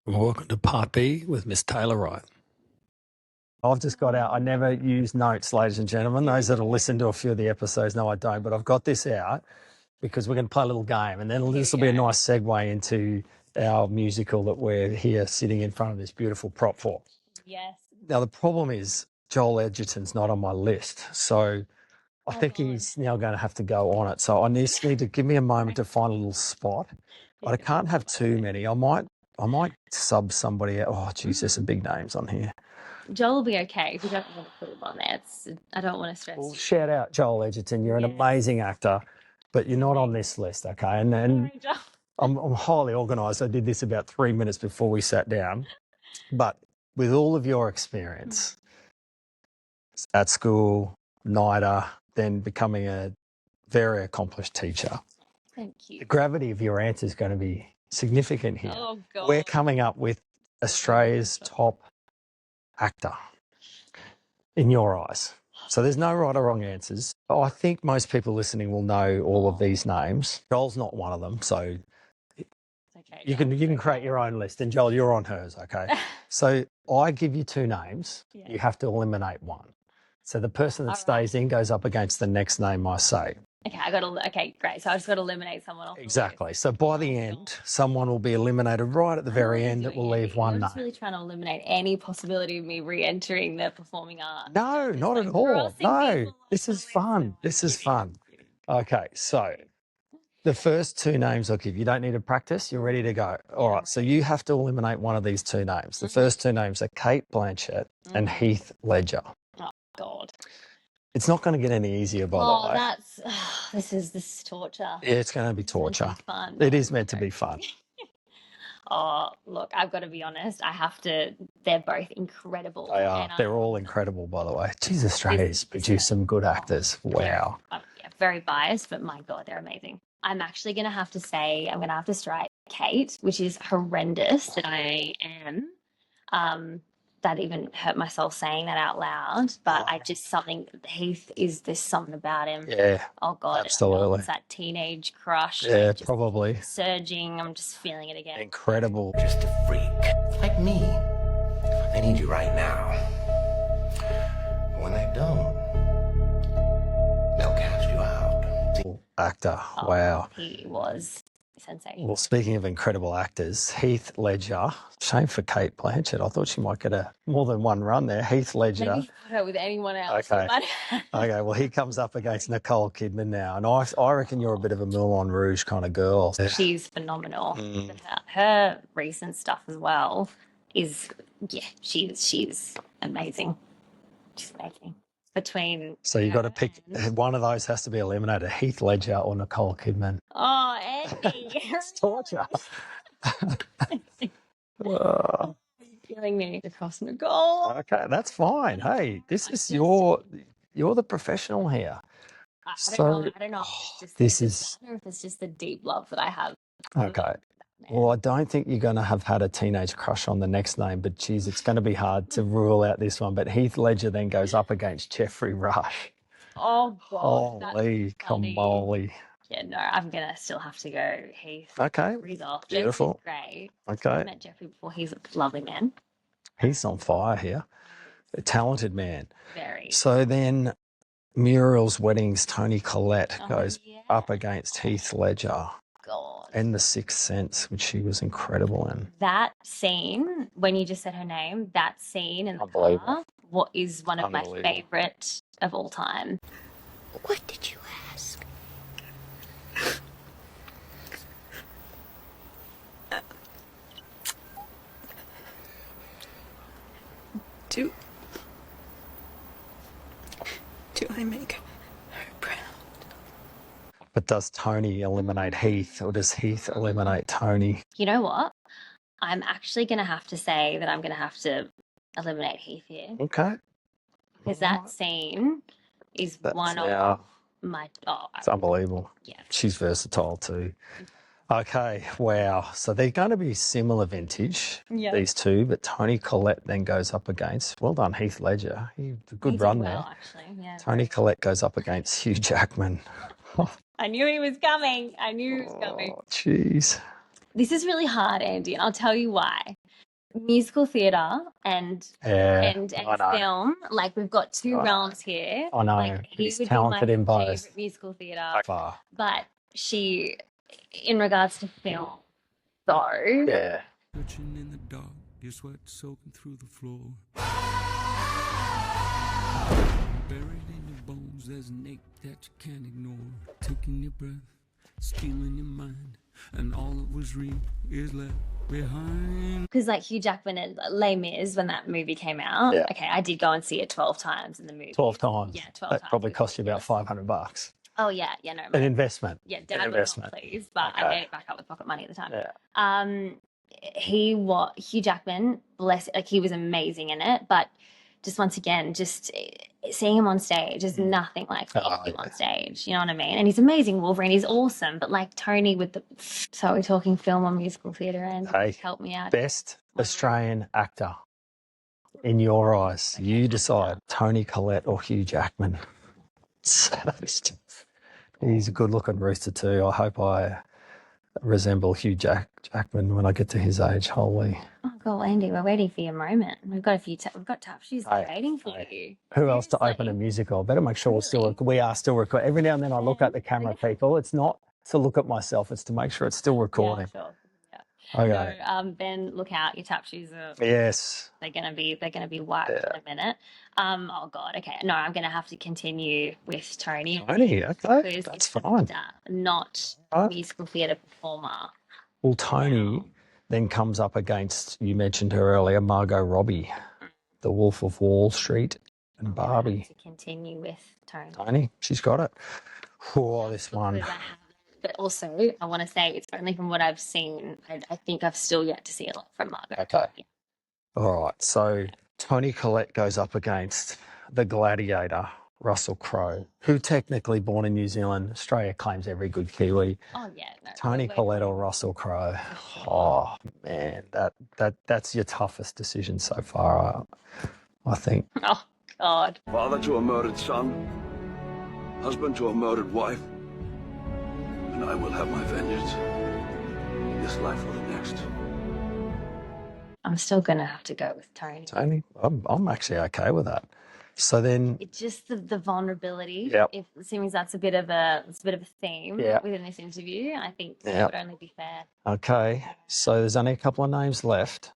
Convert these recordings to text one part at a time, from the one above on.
Welcome to Part B with Ms Taylah Wright. I've just got out. I never use notes, ladies and gentlemen. Those that will listen to a few of the episodes know I don't, but I've got this out because we're going to play a little game, and then this will be a nice segue into our musical that we're here sitting in front of this beautiful prop for. Yes. Now, the problem is Joel Edgerton's not on my list, so I think he's now going to have to go on it. So I just need to give me a moment to find a little spot. But I can't have too many. I might sub somebody out. Oh, geez, there's some big names on here. Joel will be okay if you don't want to put him on there. I don't want to stress Well, you. shout out Joel Edgerton. You're an amazing actor, but you're not on this list, okay? And Sorry, Joel. I'm highly organised. I did this about 3 minutes before we sat down. But with all of your experience at school, NIDA, then becoming a very accomplished teacher, Thank you. the gravity of your answer is going to be significant here. Oh, God. We're coming up with Australia's top actor in your eyes. So there's no right or wrong answers. I think most people listening will know all of these names. Joel's not one of them, so Okay, you can create your own list. And Joel, you're on hers, okay? So I give you two names. Yeah. You have to eliminate one. So the person that stays in goes up against the next name I say. Okay, great. So I just got to eliminate someone off. Exactly. So by the end, someone will be eliminated right at the very end. It will leave one I'm name. just really trying to eliminate any possibility of me re-entering the performing arts. No, not at all. No, this is fun. This is fun. Okay, so the first two names I'll give you. You don't need to practice. You're ready to go. All right, so you have to eliminate one of these two names. The first two names are Cate Blanchett and Heath Ledger. Oh, God. It's not going to get any easier, by the way. This is torture. Yeah, it's going to be torture. Fun. It is meant to be fun. Oh, look, I've got to be honest. They're both incredible. They are. They're all incredible, by the way. Jeez, Australia's produced some good actors. Wow. Very biased, but my God, they're amazing. I'm actually going to have to say, I'm going to have to strike Kate, which is horrendous that I am. That even hurt myself saying that out loud, but Heath there's something about him. Yeah. Oh, God. Absolutely. It's that teenage crush. Yeah, probably. Surging. I'm just feeling it again. Incredible. Just a freak. Like me. They need you right now. When they don't, they'll cast you out. Actor. Wow. He was sensational. Well, speaking of incredible actors, Heath Ledger. Shame for Cate Blanchett. I thought she might get more than one run there. Heath Ledger. Maybe put her with anyone else. Okay. Okay. Well, he comes up against Nicole Kidman now, and I reckon you're a bit of a Moulin Rouge kind of girl. She's phenomenal. Her recent stuff as well is she's amazing. She's amazing. So you've got to pick one of those has to be eliminated, Heath Ledger or Nicole Kidman. Oh, Andy. It's torture. Feeling me across Nicole. Okay, that's fine. Hey, you're the professional here. I don't know if it's just the deep love that I have. Okay. Well, I don't think you're going to have had a teenage crush on the next name, but geez, it's going to be hard to rule out this one. But Heath Ledger then goes up against Jeffrey Rush. Oh, God. Holy camole. Yeah, no, I'm going to still have to go Heath. Okay. Resolve. Beautiful. Great. Okay. I met Jeffrey before. He's a lovely man. He's on fire here. A talented man. Very. So then Muriel's Weddings, Toni Collette goes up against Heath Ledger. God. And The Sixth Sense, which she was incredible in. That scene, when you just said her name, that scene in the car, what is one of my favourite of all time. What did you ask? Do I make her proud? But does Toni eliminate Heath, or does Heath eliminate Toni? You know what? I'm actually going to have to say that I'm going to have to eliminate Heath here. Okay. Because that scene is one of my... it's unbelievable. Yeah. She's versatile too. Okay, wow. So they're going to be similar vintage, these two, but Toni Collette then goes up against, well done, Heath Ledger. Good run there. Actually, yeah. Toni Collette goes up against Hugh Jackman. I knew he was coming. Oh, jeez. This is really hard, Andy, and I'll tell you why. musical theatre and Yeah, and I know. film. Like we've got two I know. realms here. I know. Like he He's would be my talented in both. favorite musical theatre, By far. but she, in regards to film, so Yeah. Searching in the dark, your sweat soaking through the floor. Buried in your bones, there's an ache that you can't ignore. Taking your breath, stealing your mind, and all that was real is left behind. because like Hugh Jackman and Les Mis when that movie came out. Yeah. Okay, I did go and see it 12 times in the movie. 12 times. Yeah, 12 That times. probably It was cost you about ridiculous. $500. Oh yeah, no. An investment. Yeah, An Dad was investment. not pleased, but I Okay. gave it back up with pocket money at the time. Yeah. Hugh Jackman, he was amazing in it, but just once again, just seeing him on stage is nothing like seeing him on stage. You know what I mean? And he's amazing, Wolverine. He's awesome, but like Tony with the. So we're talking film or musical theatre, and Hey, help me out. best Australian actor in your eyes. Okay, You actor. decide. Tony Collette or Hugh Jackman. He's a good-looking rooster too. I hope I resemble Hugh Jackman when I get to his age. Holy. Oh God, Andy, we're waiting for your moment. We've got we've got tap shoes Hey, waiting for hey. you. Who else to Seriously. open a musical? I better make sure Really? we are still recording. Every now and then I look at the camera, people. It's not to look at myself. It's to make sure it's still recording. Yeah, sure. Yeah. Okay. No, Ben, look out! Your tap shoes are. Yes. They're gonna be wiped in a minute. Oh God. Okay. No, I'm gonna have to continue with Tony. Tony, okay. Because That's it's fine. not Right. musical theatre performer. Well, Tony then comes up against, you mentioned her earlier, Margot Robbie, The Wolf of Wall Street, and Barbie. To continue with Tony. Tony, she's got it. Oh, this one. Because I haven't. But also, I want to say it's only from what I've seen. I think I've still yet to see a lot from Margot. Okay. Yeah. All right. So Tony Collette goes up against the gladiator, Russell Crowe, who technically born in New Zealand. Australia claims every good Kiwi. Oh yeah. No, Tony Collette or Russell Crowe. Oh man, that's your toughest decision so far, I think. Oh God. Father to a murdered son, husband to a murdered wife, and I will have my vengeance in this life or the next. I'm still gonna have to go with Tony. Tony, I'm actually okay with that. So then, It's just the vulnerability. Yep. If assuming that's a bit of a theme Yep. within this interview, I think that Yep. would only be fair. okay, so there's only a couple of names left.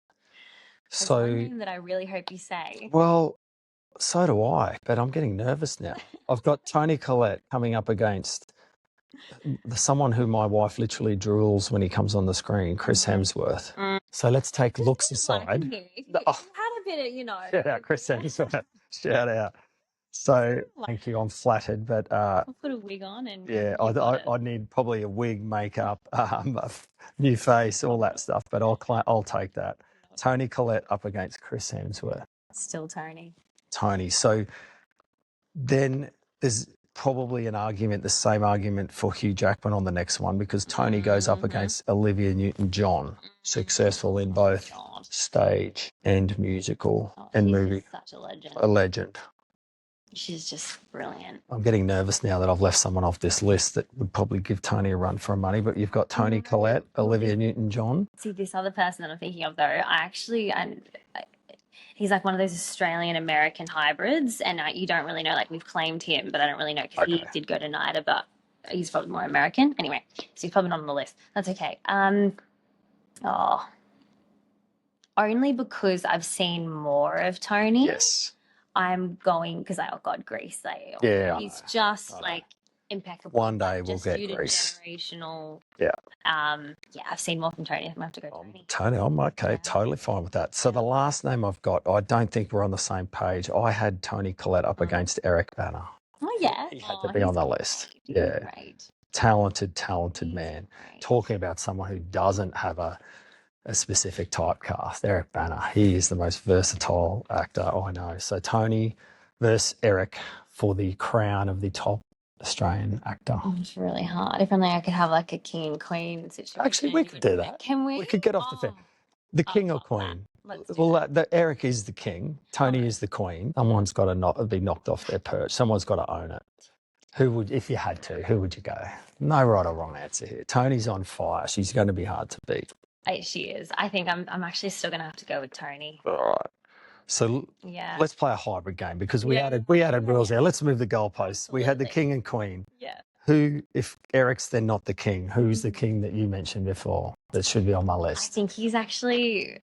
There's So, one name that I really hope you say. well, so do I, but I'm getting nervous now. I've got Tony Collette coming up against someone who my wife literally drools when he comes on the screen, Chris Hemsworth. So let's take looks aside. You Oh. had a bit of, Shout out, Chris Hemsworth. Shout out. So thank you. I'm flattered, but I'll put a wig on and yeah, you've got it. I need probably a wig, makeup, a new face, all that stuff. But I'll take that. Tony Collette up against Chris Hemsworth. Still Tony. Tony. So then there's probably the same argument for Hugh Jackman on the next one, because Tony goes up against Olivia Newton-John, successful in both God. stage and musical Oh, and she's movie. just such a legend. A legend. She's just brilliant. I'm getting nervous now that I've left someone off this list that would probably give Tony a run for money, but you've got Tony Collette, Olivia Newton-John. See, this other person that I'm thinking of, though, he's like one of those Australian American hybrids, and you don't really know. Like we've claimed him, but I don't really know because he Okay. did go to NIDA, but he's probably more American. Anyway, so he's probably not on the list. That's okay. Only because I've seen more of Tony. Yes. I'm going because Grease. Yeah, I he's know. just I know. like impeccable. One day we'll Just get due to Grease. generational. Yeah. Yeah, I've seen more from Tony. I'm gonna have to go Tony. Tony, I'm okay, totally fine with that. So the last name I've got, I don't think we're on the same page. I had Tony Collette up against Eric Banner. Oh yeah, He had to be on the list. He's Yeah. great. Talented He's man. great. Talking about someone who doesn't have a specific typecast, Eric Banner. He is the most versatile actor I know. So Tony versus Eric for the crown of the top Australian actor. Oh, it's really hard. If only I could have like a king and queen situation. Actually, we could do that. Can we? We could get off the fence. The king or queen? Let's do Well, that. Eric is the king. Tony is the queen. Someone's got to be knocked off their perch. Someone's got to own it. Who would, if you had to, who would you go? No right or wrong answer here. Tony's on fire. She's going to be hard to beat. She is. I think I'm actually still gonna have to go with Tony. All right. So Yeah. let's play a hybrid game because we Yeah. added rules there. Let's move the goalposts. We had the Absolutely. king and queen. Yeah. Who, if Eric's then not the king, who's the king that you mentioned before that should be on my I list? think he's actually.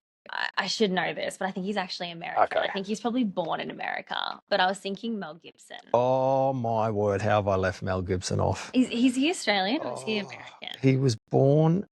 I should know this, but I think he's actually American. Okay. I think he's probably born in America. But I was thinking Mel Gibson. Oh my word! How have I left Mel Gibson off? Is he Australian or is he American? He was born.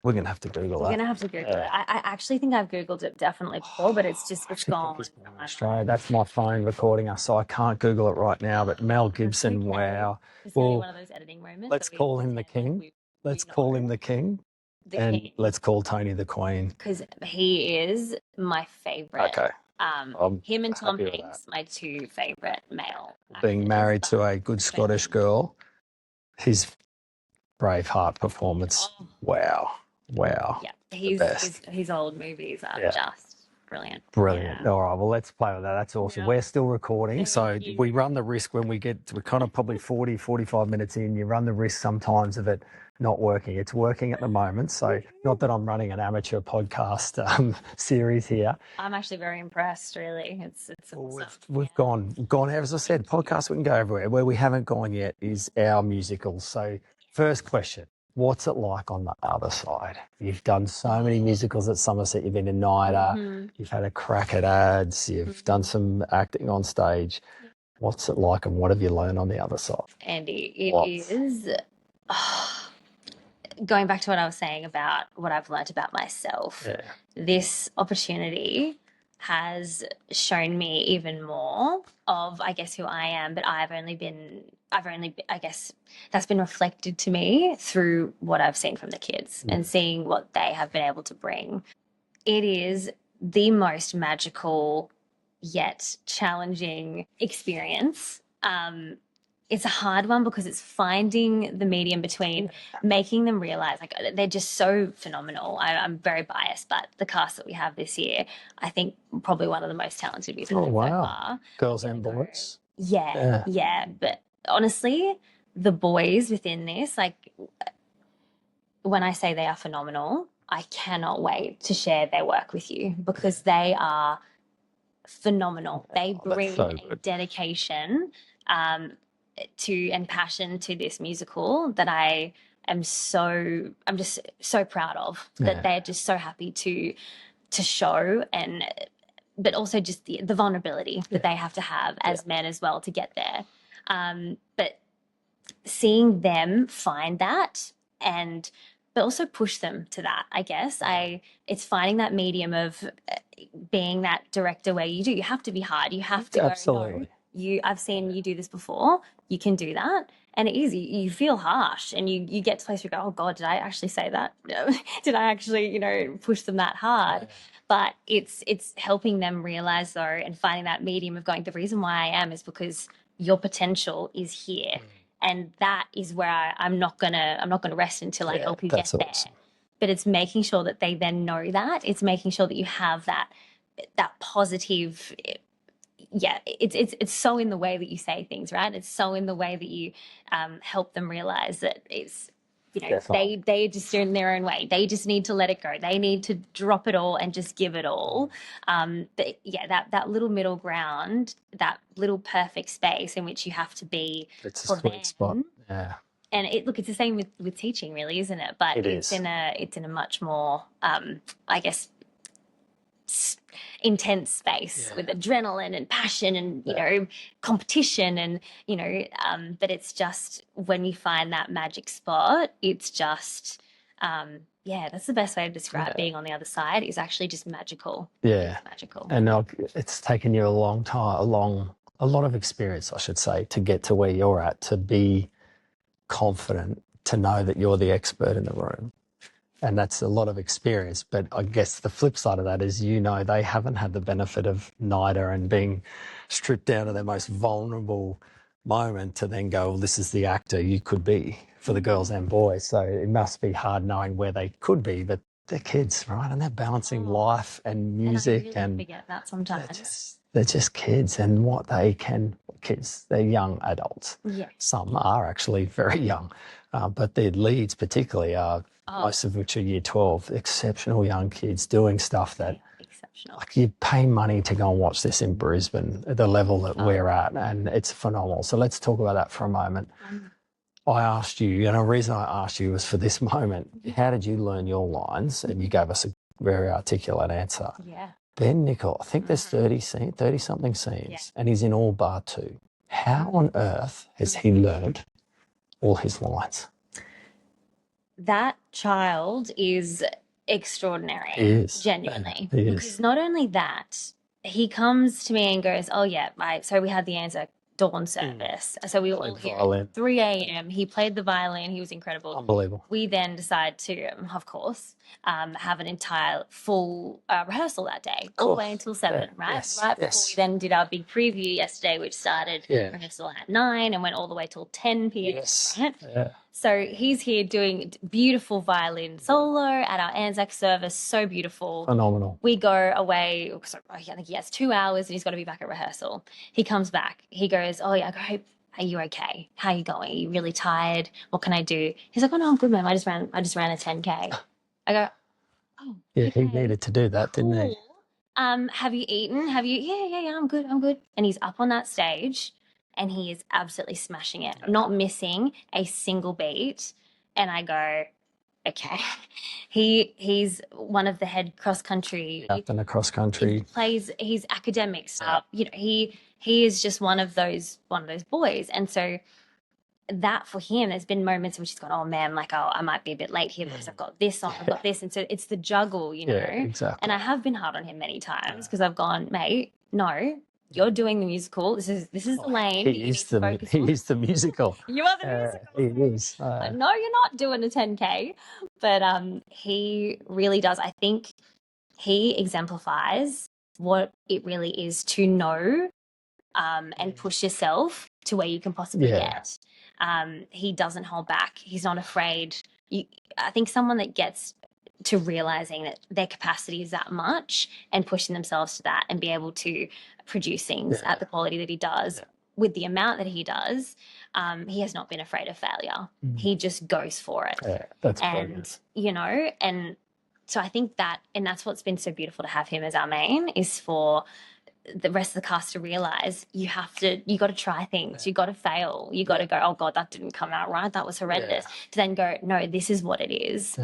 We're gonna have to Google that. We're gonna have to Google it. I actually think I've Googled it definitely before, but it's gone. Australia. That's my phone recording us, so I can't Google it right now. But Mel Gibson, Okay. wow. It's gonna be Well, one of those editing moments. let's that we call him the pretend king. we Let's know call him the king, the and king, let's call Tony the queen. because he is my favorite. Okay. I'm Him and Tom happy with Hanks, my two favorite male. Being actors, married but to a good Scottish girl, his Braveheart performance. Oh. Wow. Yeah, his old movies are just brilliant. Brilliant. Yeah. All right. Well, let's play with that. That's awesome. Yeah. We're still recording. So Thank you. we run the risk when we're kind of probably 40, 45 minutes in, you run the risk sometimes of it not working. It's working at the moment. So not that I'm running an amateur podcast series here. I'm actually very impressed, really. It's Well, awesome. we've gone, as I said, podcasts, we can go everywhere. Where we haven't gone yet is our musicals. So first question. What's it like on the other side? You've done so many musicals at Somerset. You've been in NIDA. You've had a crack at ads. You've done some acting on stage. What's it like and what have you learned on the other side? Andy, it is going back to what I was saying about what I've learned about myself. Yeah. This opportunity has shown me even more of, I guess, who I am, but I guess that's been reflected to me through what I've seen from the kids and seeing what they have been able to bring. It is the most magical yet challenging experience. It's a hard one because it's finding the medium between making them realize, like, they're just so phenomenal. I'm very biased, but the cast that we have this year, I think probably one of the most talented musicals so far. Girls and boys. Yeah. But honestly, the boys within this, like, when I say they are phenomenal, I cannot wait to share their work with you because they are phenomenal. They bring a dedication and passion to this musical that I'm just so proud of. That they're just so happy to show, and but also just the vulnerability that they have to have as men as well to get there. But seeing them find that but also push them to that, I guess. It's finding that medium of being that director where you have to be hard. You have to Absolutely. I've seen you do this before. You can do that. And it is, you feel harsh and you get to a place where you go, oh God, did I actually say that? Did I actually, push them that hard? But it's helping them realize though, and finding that medium of going, the reason why I am is because your potential is here. And that is where I'm not gonna rest until I help you get there. Awesome. But it's making sure that they then know that. It's making sure that you have that positive. It's so in the way that you say things, right? It's so in the way that you help them realize that it's, they just do it in their own way. They just need to let it go. They need to drop it all and just give it all. But yeah, that little middle ground, that little perfect space in which you have to be. It's a sweet spot. Yeah. And it's the same with teaching, really, isn't it? But it's in a much more, I guess, intense space with adrenaline and passion and competition and but it's just when you find that magic spot, it's just that's the best way to describe being on the other side, is actually just magical. It's magical. And it's taken you a long time, a lot of experience, I should say, to get to where you're at, to be confident, to know that you're the expert in the room. And that's a lot of experience. But I guess the flip side of that is, they haven't had the benefit of NIDA and being stripped down to their most vulnerable moment to then go, well, this is the actor you could be for the girls and boys. So it must be hard knowing where they could be, but they're kids, right? And they're balancing life and music. And I really forget that sometimes. They're just kids, and they're young adults. Yeah. Some are actually very young, but their leads particularly are most of which are year 12, exceptional young kids doing stuff that, exceptional. like, you pay money to go and watch this in Brisbane at the level that we're at, and it's phenomenal. So let's talk about that for a moment. I asked you, and the reason I asked you was for this moment, how did you learn your lines? And you gave us a very articulate answer. Yeah. Ben Nicol, I think there's 30-something scenes, and he's in all bar 2. How on earth has he learned all his lines? That child is extraordinary. He is. Genuinely. He is. Because not only that, he comes to me and goes, oh, yeah, so we had the Anzac dawn service. So we were all here at 3 a.m. He played the violin. He was incredible. Unbelievable. We then decided to, of course, have an entire full rehearsal that day, all the way until 7, right? Yes, Right before we then did our big preview yesterday, which started rehearsal at 9 and went all the way till 10 p.m. Yes. Right? Yeah. So he's here doing beautiful violin solo at our Anzac service, so beautiful. Phenomenal. We go away, so I think he has 2 hours and he's got to be back at rehearsal. He comes back. He goes, oh, yeah, I go, are you okay? How are you going? Are you really tired? What can I do? He's like, oh, no, I'm good, ma'am. I just ran a 10K. I go, oh, yeah, okay. he needed to do that, didn't he? Have you eaten? Yeah, I'm good. And he's up on that stage and he is absolutely smashing it, not missing a single beat. And I go, okay. He's one of the head cross country. Captain of cross country. He's academics. You know, he is just one of those boys. And so that for him, there's been moments in which he's gone, oh man, like, oh, I might be a bit late here because I've got this on, I've got this. And so it's the juggle, you know. Yeah, exactly. And I have been hard on him many times because I've gone, mate, no, you're doing the musical. This is the lane. He is the musical. You are the musical. He is. No, you're not doing a 10K. But he really does. I think he exemplifies what it really is to know and push yourself to where you can possibly get. He doesn't hold back. He's not afraid. I think someone that gets to realizing that their capacity is that much and pushing themselves to that and be able to produce things at the quality that he does with the amount that he does, he has not been afraid of failure. He just goes for it. Yeah, that's brilliant. You know, and so I think that, and that's what's been so beautiful to have him as our main, is for the rest of the cast to realize you got to try things, you got to fail, you got to go, oh God, that didn't come out right, that was horrendous, to then go, no, this is what it is.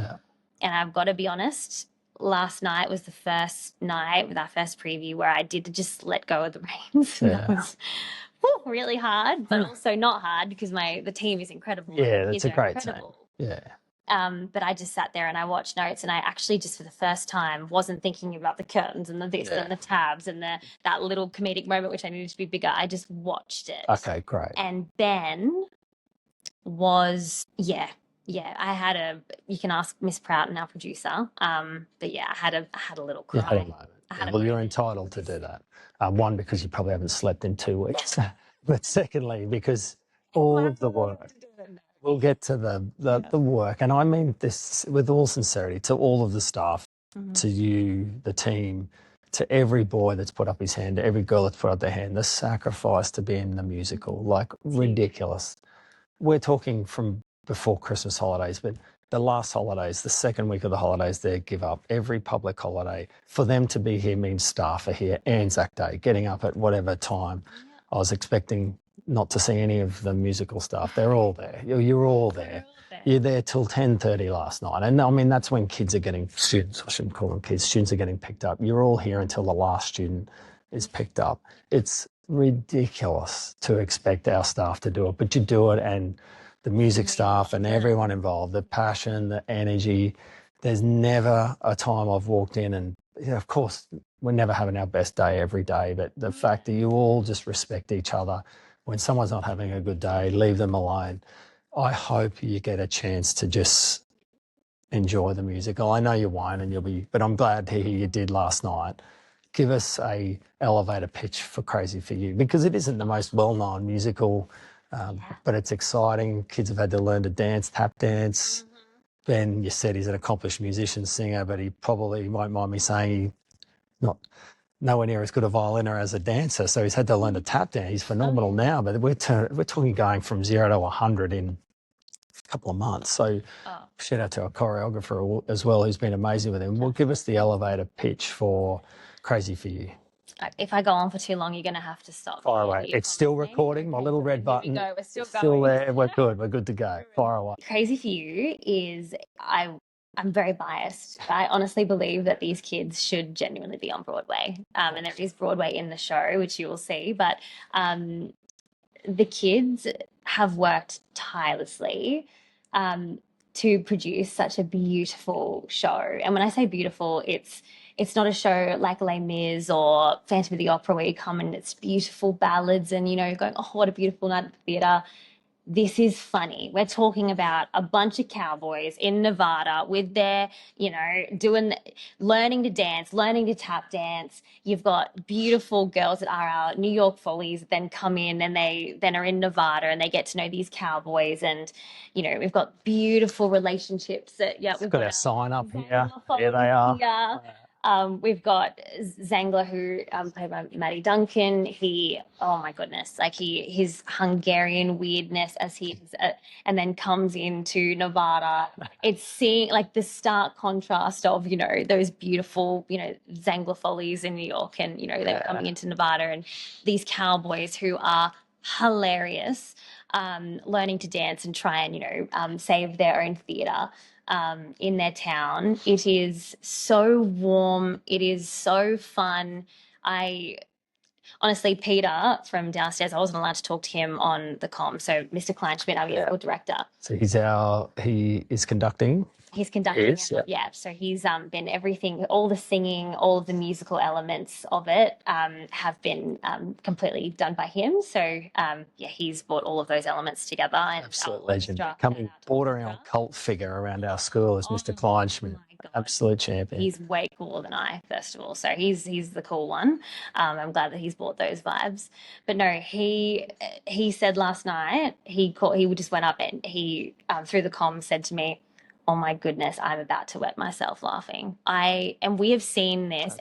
And I've got to be honest, last night was the first night with our first preview where I did just let go of the reins. And that was really hard, but also not hard because the team is incredible. Yeah, that's a great team. Yeah. But I just sat there and I watched notes, and I actually just for the first time wasn't thinking about the curtains and the this and the tabs and that little comedic moment which I needed to be bigger. I just watched it. Okay, great. And Ben was I had you can ask Miss Proughton, our producer. But yeah, I had a little cry. You had a moment. Well, you're entitled to do that. One, because you probably haven't slept in 2 weeks, but secondly, because all of the work. We'll get to the work. And I mean this with all sincerity to all of the staff, to you, the team, to every boy that's put up his hand, to every girl that's put up their hand, the sacrifice to be in the musical, like ridiculous. We're talking from before Christmas holidays, but the last holidays, the second week of the holidays, they give up every public holiday. For them to be here means staff are here, Anzac Day, getting up at whatever time. I was expecting not to see any of the musical stuff. They're all there. You're all there. You're there till 10:30 last night. And I mean, that's when students, I shouldn't call them kids, students are getting picked up. You're all here until the last student is picked up. It's ridiculous to expect our staff to do it, but you do it, and the music staff and everyone involved, the passion, the energy. There's never a time I've walked in and, of course, we're never having our best day every day, but the fact that you all just respect each other. When someone's not having a good day, leave them alone. I hope you get a chance to just enjoy the musical. I know you won't, but I'm glad to hear you did last night. Give us a elevator pitch for Crazy For You, because it isn't the most well-known musical, but it's exciting. Kids have had to learn to dance, tap dance. Ben, you said he's an accomplished musician, singer, but he probably won't mind me saying he's not nowhere near as good a violiner as a dancer, so he's had to learn to tap dance. He's phenomenal now, but we're talking going from 0 to 100 in couple of months. So Oh. shout out to our choreographer as well, who's been amazing with him. We'll give us the elevator pitch for Crazy for You. If I go on for too long, you're going to have to stop. Fire me. away. You It's still promise me? recording. My Okay, little so red here we button. go. We're still It's still going. there. We're good. We're good to go. Fire away. Crazy for You is I'm very biased. I honestly believe that these kids should genuinely be on Broadway. And there is Broadway in the show, which you will see. But the kids have worked tirelessly to produce such a beautiful show. And when I say beautiful, it's not a show like Les Mis or Phantom of the Opera where you come and it's beautiful ballads and, going, oh, what a beautiful night at the theatre. This is funny. We're talking about a bunch of cowboys in Nevada with their, learning to dance, learning to tap dance. You've got beautiful girls that are our New York Follies that then come in and they then are in Nevada and they get to know these cowboys. And, we've got beautiful relationships that, we've got our sign up here. Here they are. Here. We've got Zangler, who played by Maddie Duncan. Oh my goodness, his Hungarian weirdness as he is, and then comes into Nevada. It's seeing like the stark contrast of those beautiful Zangler Follies in New York, and they're coming into Nevada, and these cowboys who are hilarious, learning to dance and try and save their own theatre. In their town. It is so warm. It is so fun. Honestly, Peter from downstairs, I wasn't allowed to talk to him on the comm. So Mr. Kleinschmidt, our musical director. So he is conducting. He's conducting Yes, it. Yeah. So he's been everything, all the singing, all of the musical elements of it have been completely done by him. So he's brought all of those elements together. And Absolute legend. Coming bordering on cult figure around our school is Mr. Kleinschmidt. Absolute champion. He's way cooler than I, first of all. So he's the cool one. I'm glad that he's brought those vibes. But no, he said last night, he just went up and he through the comm said to me, oh my goodness, I'm about to wet myself laughing. And we have seen this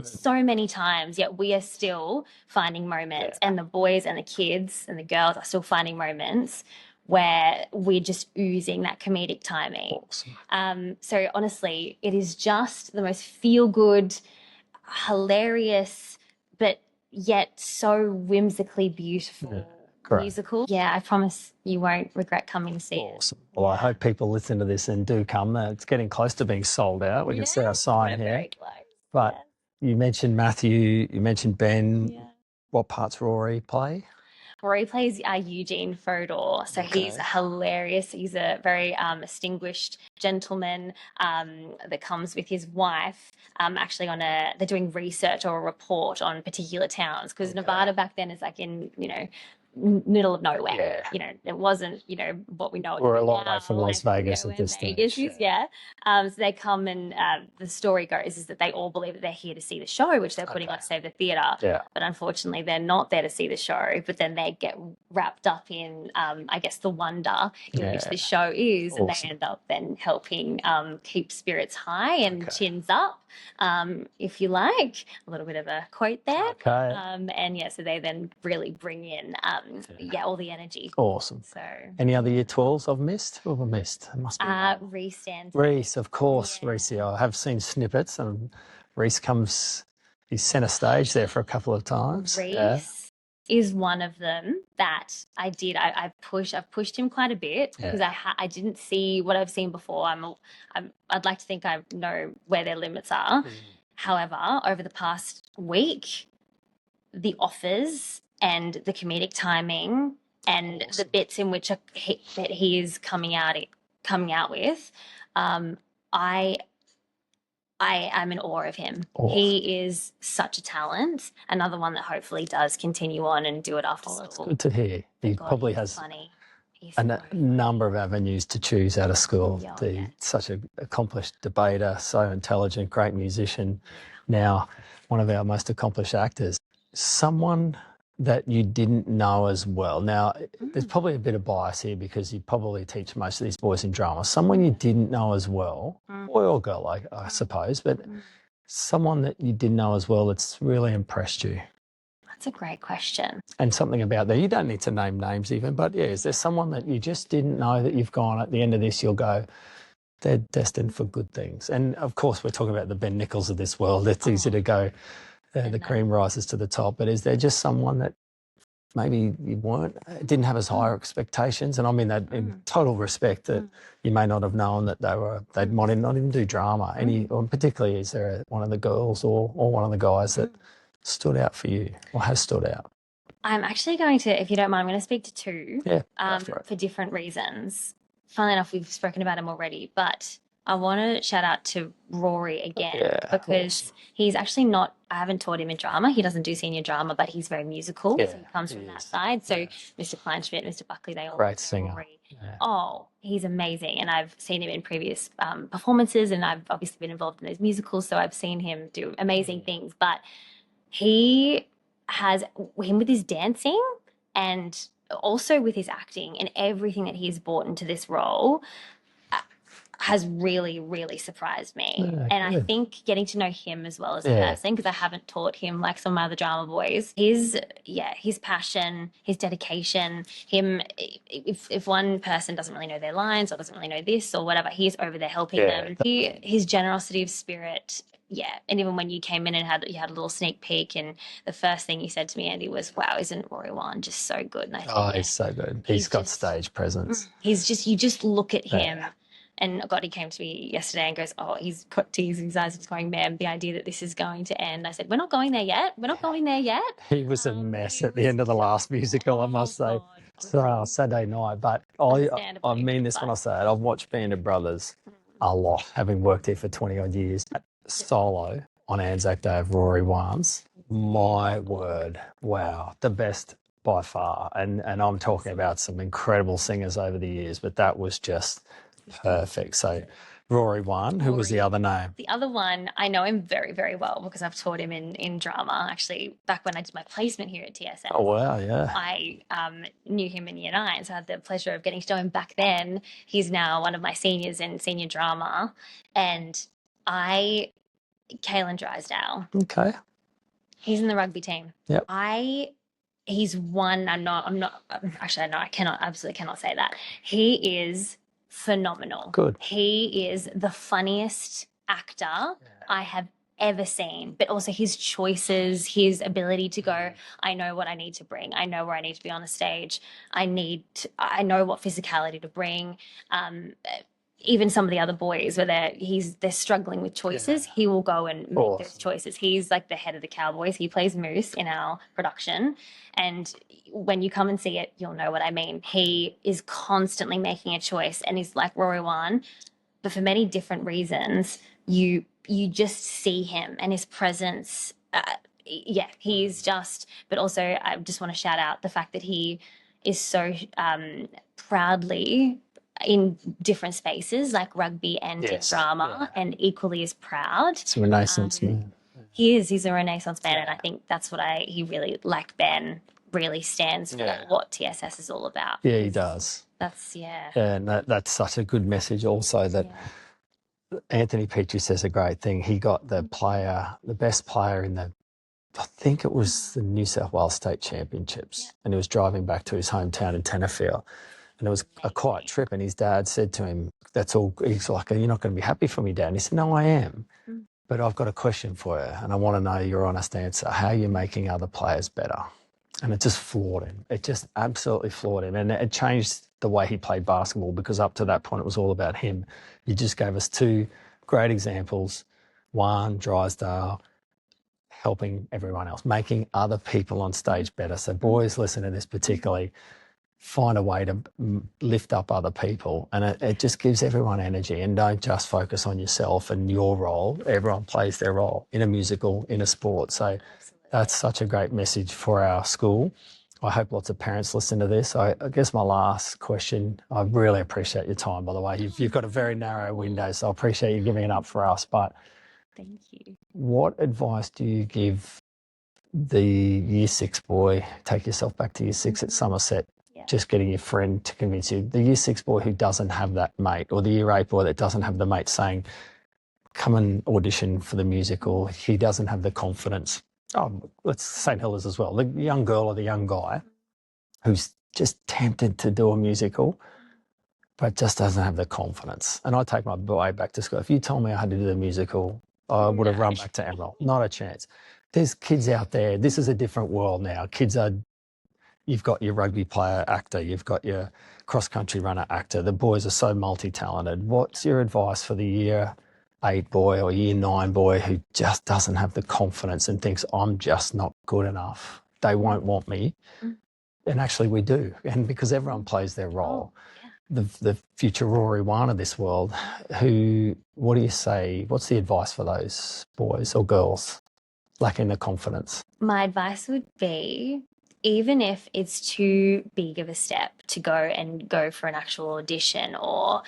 so many times, yet we are still finding moments, and the boys and the kids and the girls are still finding moments where we're just oozing that comedic timing. Awesome. So honestly, it is just the most feel-good, hilarious, but yet so whimsically beautiful musical. Yeah, I promise you won't regret coming to see it. Awesome. Well, I hope people listen to this and do come. It's getting close to being sold out. We can see our sign here. Very close. But you mentioned Matthew, you mentioned Ben. Yeah. What parts Rory play? Rory plays Eugene Fodor, so he's hilarious. He's a very distinguished gentleman that comes with his wife. Actually, they're doing research or a report on particular towns because Nevada back then is like in middle of nowhere. It wasn't what we know. We're a long way from Las Vegas at this stage. So they come and the story goes is that they all believe that they're here to see the show, which they're putting on to save the theatre. Yeah. But unfortunately, they're not there to see the show. But then they get wrapped up in, I guess, the wonder in which the show is, and they end up then helping keep spirits high and chins up, if you like. A little bit of a quote there. So they then really bring in all the energy. Awesome. So any other year 12s I've missed? Who have I missed? It must be Reese stands. Reese, of course. Yeah. Reese. I have seen snippets, and Reese he's centre stage there for a couple of times. Reese is one of them that I did. I've pushed him quite a bit because I didn't see what I've seen before. I'd like to think I know where their limits are. However, over the past week, the offers and the comedic timing and the bits in which that he is coming out with, I am in awe of him. Awesome. He is such a talent. Another one that hopefully does continue on and do it after school. That's good to hear. He probably has funny. a number of avenues to choose out of school. Such an accomplished debater, so intelligent, great musician. Now, one of our most accomplished actors. Someone that you didn't know as well. Now, there's probably a bit of bias here because you probably teach most of these boys in drama. Someone you didn't know as well, boy or girl, I suppose, but someone that you didn't know as well that's really impressed you. That's a great question. And something about that, you don't need to name names even, but yeah, is there someone that you just didn't know that you've gone at the end of this, you'll go, they're destined for good things? And of course, we're talking about the Ben Nichols of this world. It's easy to go, the cream rises to the top. But is there just someone that maybe you didn't have as higher expectations? And I mean that in total respect, that you may not have known that they might not even do drama. Or particularly, is there one of the girls or one of the guys that stood out for you or has stood out? I'm actually going to, if you don't mind, I'm going to speak to two for different reasons. Funnily enough, we've spoken about him already, but I want to shout out to Rory again because he's actually not, I haven't taught him in drama. He doesn't do senior drama, but he's very musical. So he comes from that side. So Mr. Kleinschmidt, Mr. Buckley, they all great singer. Rory. Yeah. Oh, he's amazing. And I've seen him in previous performances, and I've obviously been involved in those musicals. So I've seen him do amazing things, but he has, him with his dancing and also with his acting and everything that he's brought into this role has really, really surprised me. And I think getting to know him as well as a person, because I haven't taught him like some of my other drama boys, his passion, his dedication, if one person doesn't really know their lines or doesn't really know this or whatever, he's over there helping them. His generosity of spirit. Yeah, and even when you came in and you had a little sneak peek, and the first thing you said to me, Andy, was, "Wow, isn't Rory Wan just so good?" And I think, he's so good. He's got stage presence. You just look at him, and God, he came to me yesterday and goes, "Oh, he's got tears in his eyes. He's going, ma'am, the idea that this is going to end." I said, "We're not going there yet. We're not going there yet." He was a mess at the end of the last musical, I must say. So Saturday night, but I mean this when I say it. I've watched Band of Brothers a lot, having worked here for 20 odd years. Solo on Anzac Day of Rory Wan's, my word, wow, the best by far. And I'm talking about some incredible singers over the years, but that was just perfect. So Rory Wan, who was the other name? The other one, I know him very, very well because I've taught him in drama, actually, back when I did my placement here at TSS. Oh, wow, yeah. I knew him in Year 9, so I had the pleasure of getting to know him back then. He's now one of my seniors in senior drama. And Caelan Drysdale. Okay. He's in the rugby team. Yep. He's one, I absolutely cannot say that. He is phenomenal. Good. He is the funniest actor I have ever seen, but also his choices, his ability to go, I know what I need to bring. I know where I need to be on a stage. I know what physicality to bring. Even some of the other boys where they're struggling with choices, he will go and make those choices. He's like the head of the Cowboys. He plays Moose in our production. And when you come and see it, you'll know what I mean. He is constantly making a choice, and he's like Rory Wan, but for many different reasons, you just see him and his presence. He's just, but also I just want to shout out the fact that he is so proudly in different spaces like rugby and in drama, and equally as proud. It's a Renaissance man. He's a Renaissance man, and I think that's what he really, like Ben, really stands for what TSS is all about. Yeah, he does. That's, and that's such a good message also that Anthony Petrie says a great thing. He got the best player in I think it was the New South Wales State Championships, and he was driving back to his hometown in Tenerife. And it was a quiet trip, and his dad said to him, that's all. He's like, you're not going to be happy for me, Dad. And he said, no, I am. But I've got a question for you, and I want to know your honest answer. How are you making other players better? And it just floored him. It just absolutely floored him. And it changed the way he played basketball, because up to that point, it was all about him. You just gave us two great examples. One, Drysdale, helping everyone else, making other people on stage better. So boys, listen to this particularly. Find a way to lift up other people, and it just gives everyone energy. And don't just focus on yourself and your role. Everyone plays their role in a musical, in a sport. So that's such a great message for our school. I hope lots of parents listen to this. I guess my last question, I really appreciate your time, by the way. You've got a very narrow window, so I appreciate you giving it up for us. But thank you. What advice do you give the Year 6 boy? Take yourself back to Year 6 at Somerset. Just getting your friend to convince you. The Year 6 boy who doesn't have that mate, or the Year 8 boy that doesn't have the mate saying, come and audition for the musical. He doesn't have the confidence. let's St Helens as well, the young girl or the young guy who's just tempted to do a musical but just doesn't have the confidence. And I take my boy back to school. If you told me I had to do the musical, I would have run back to Emerald. Not a chance. There's kids out there. This is a different world now. You've got your rugby player actor, you've got your cross-country runner actor. The boys are so multi-talented. What's your advice for the year 8 boy or year 9 boy who just doesn't have the confidence and thinks, I'm just not good enough? They won't want me. And actually we do. And because everyone plays their role. The future Rory Wan of this world, what do you say, what's the advice for those boys or girls lacking the confidence? My advice would be, even if it's too big of a step to go for an actual audition, or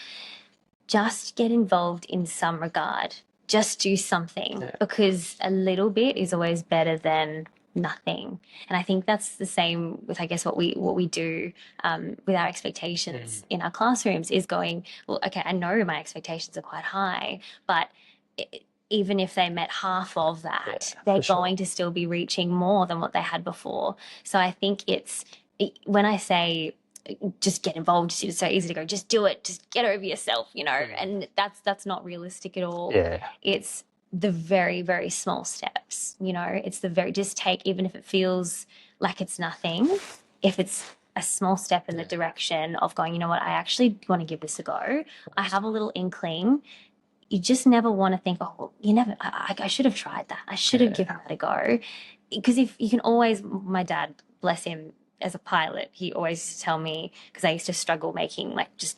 just get involved in some regard, just do something, because a little bit is always better than nothing. And I think that's the same with, I guess, what we do with our expectations in our classrooms, is going, well, okay, I know my expectations are quite high, but even if they met half of that, they're going to still be reaching more than what they had before. So I think when I say just get involved, it's so easy to go, just do it, just get over yourself, and that's not realistic at all. It's the very, very small steps, it's just take, even if it feels like it's nothing, if it's a small step in the direction of going, you know what, I actually want to give this a go. I have a little inkling. You just never want to think, oh, I should have tried that. I should have given that a go. Because if you can always, my dad, bless him, as a pilot, he always used to tell me, because I used to struggle making just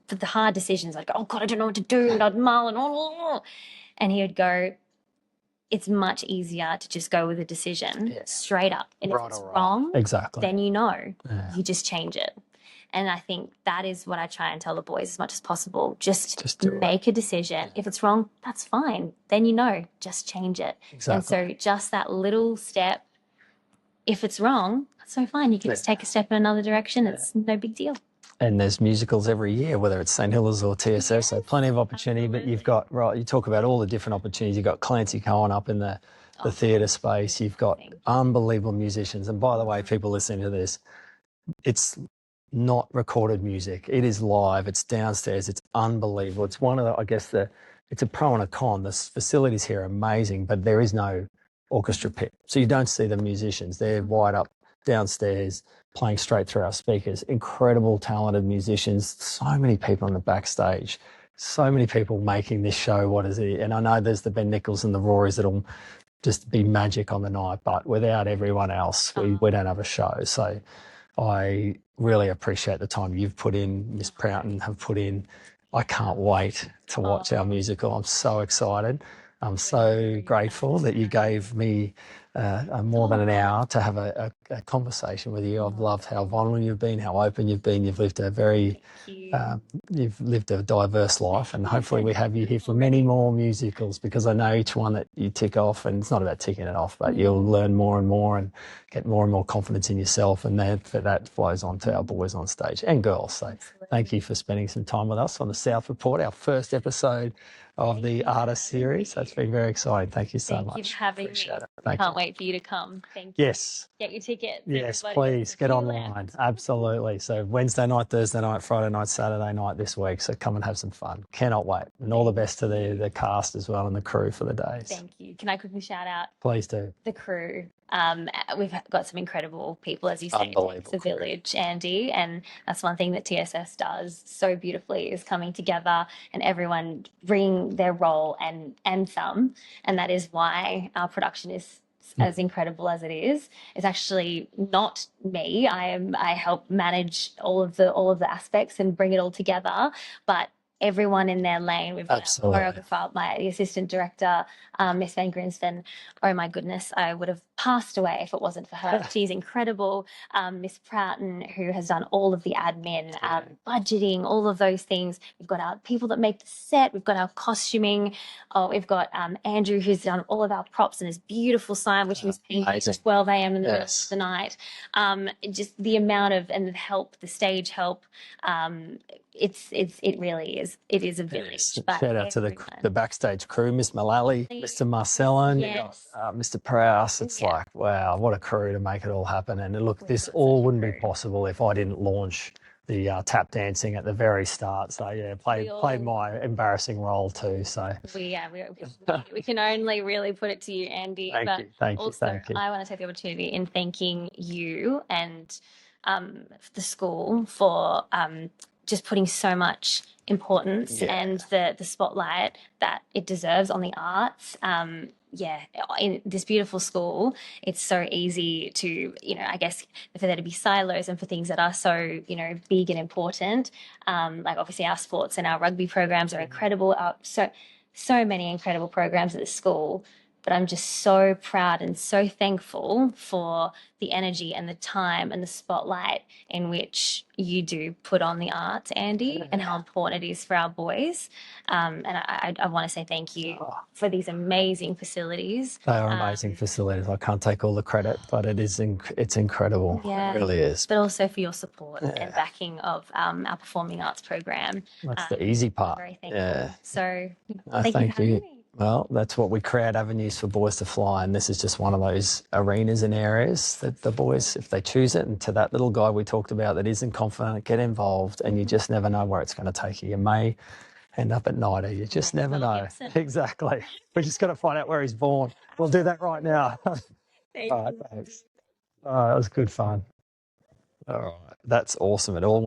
the hard decisions. I'd go, oh God, I don't know what to do. And I'd mull and he would go, it's much easier to just go with a decision straight up. And if it's wrong, then you just change it. And I think that is what I try and tell the boys as much as possible. Just make a decision. If it's wrong, that's fine. Then just change it. And so just that little step, if it's wrong, that's so fine. You can just take a step in another direction. It's no big deal. And there's musicals every year, whether it's St Helens or TSS, so plenty of opportunity. But you've got, you talk about all the different opportunities. You've got Clancy Cohen up in the theatre space. You've got unbelievable musicians. And by the way, people listening to this, it's not recorded music. It is live. It's downstairs. It's unbelievable. It's one of the, it's a pro and a con. The facilities here are amazing, but there is no orchestra pit. So you don't see the musicians. They're wide up downstairs playing straight through our speakers. Incredible, talented musicians. So many people on the backstage. So many people making this show what is it. And I know there's the Ben Nichols and the Rorys that'll just be magic on the night, but without everyone else, we don't have a show. So I really appreciate the time you've put in, Miss Proughton have put in. I can't wait to watch our musical. I'm so excited. I'm so grateful that you gave me more than an hour to have a conversation with you. I've loved how vulnerable you've been, how open you've been. You've lived you've lived a diverse life, and hopefully we have you here for many more musicals, because I know each one that you tick off, and it's not about ticking it off, but you'll learn more and more and get more and more confidence in yourself, and that flows on to our boys on stage and girls. So thank you for spending some time with us on the South Report, our first episode of the Artist Series. That's been very exciting. Thank you so much. Thank you for having me. Can't wait for you to come. Thank you. Yes. Get your tickets. Yes, please get online. Absolutely. So Wednesday night, Thursday night, Friday night, Saturday night this week. So come and have some fun. Cannot wait. And all the best to the cast as well and the crew for the days. Thank you. Can I quickly shout out? Please do. The crew. We've got some incredible people, as you say. It's the village, Andy, and that's one thing that TSS does so beautifully, is coming together and everyone bring their role and some, and that is why our production is as incredible as it is. It's actually not me. I help manage all of the aspects and bring it all together, but everyone in their lane. We've got a choreographer, the assistant director, Miss Van Grinsven. Oh my goodness, I would have passed away if it wasn't for her. She's incredible. Miss Proughton, who has done all of the admin, budgeting, all of those things. We've got our people that make the set. We've got our costuming. We've got Andrew, who's done all of our props and his beautiful sign, which was painted at 12 a.m. in the middle of the night. Just the amount of, and the help, the stage help, it really is. It is a It village. is. But Shout out to the everyone, backstage crew, Miss Mullally, Mr. Marcellin, yes, Mr. Prowse. It's Yeah. like, wow, what a crew to make it all happen. And look, We've this got all such a wouldn't be crew. possible if I didn't launch the tap dancing at the very start. So yeah, played my embarrassing role too. So we can only really put it to you, Andy. thank you, thank you, Also, thank you. I want to take the opportunity in thanking you and the school for just putting so much importance Yeah. and the spotlight that it deserves on the arts. In this beautiful school, it's so easy to, I guess, for there to be silos and for things that are so, big and important. Like obviously our sports and our rugby programs are incredible. So many incredible programs at the school. But I'm just so proud and so thankful for the energy and the time and the spotlight in which you do put on the arts, Andy, and how important it is for our boys. And I want to say thank you for these amazing facilities. They are amazing facilities. I can't take all the credit, but it's incredible. Yeah. It really is. But also for your support and backing of our performing arts program. That's the easy part. Very thankful. Yeah. So Thank thank you for having you. me. Well, that's what we create avenues for boys to fly. And this is just one of those arenas and areas that the boys, if they choose it, and to that little guy we talked about that isn't confident, get involved, and you just never know where it's going to take you. You may end up at NIDA. You just never Mel know. Gibson. Exactly. We just got to find out where he's born. We'll do that right now. Thank All right, you. thanks. That was good fun. All right. That's awesome. It all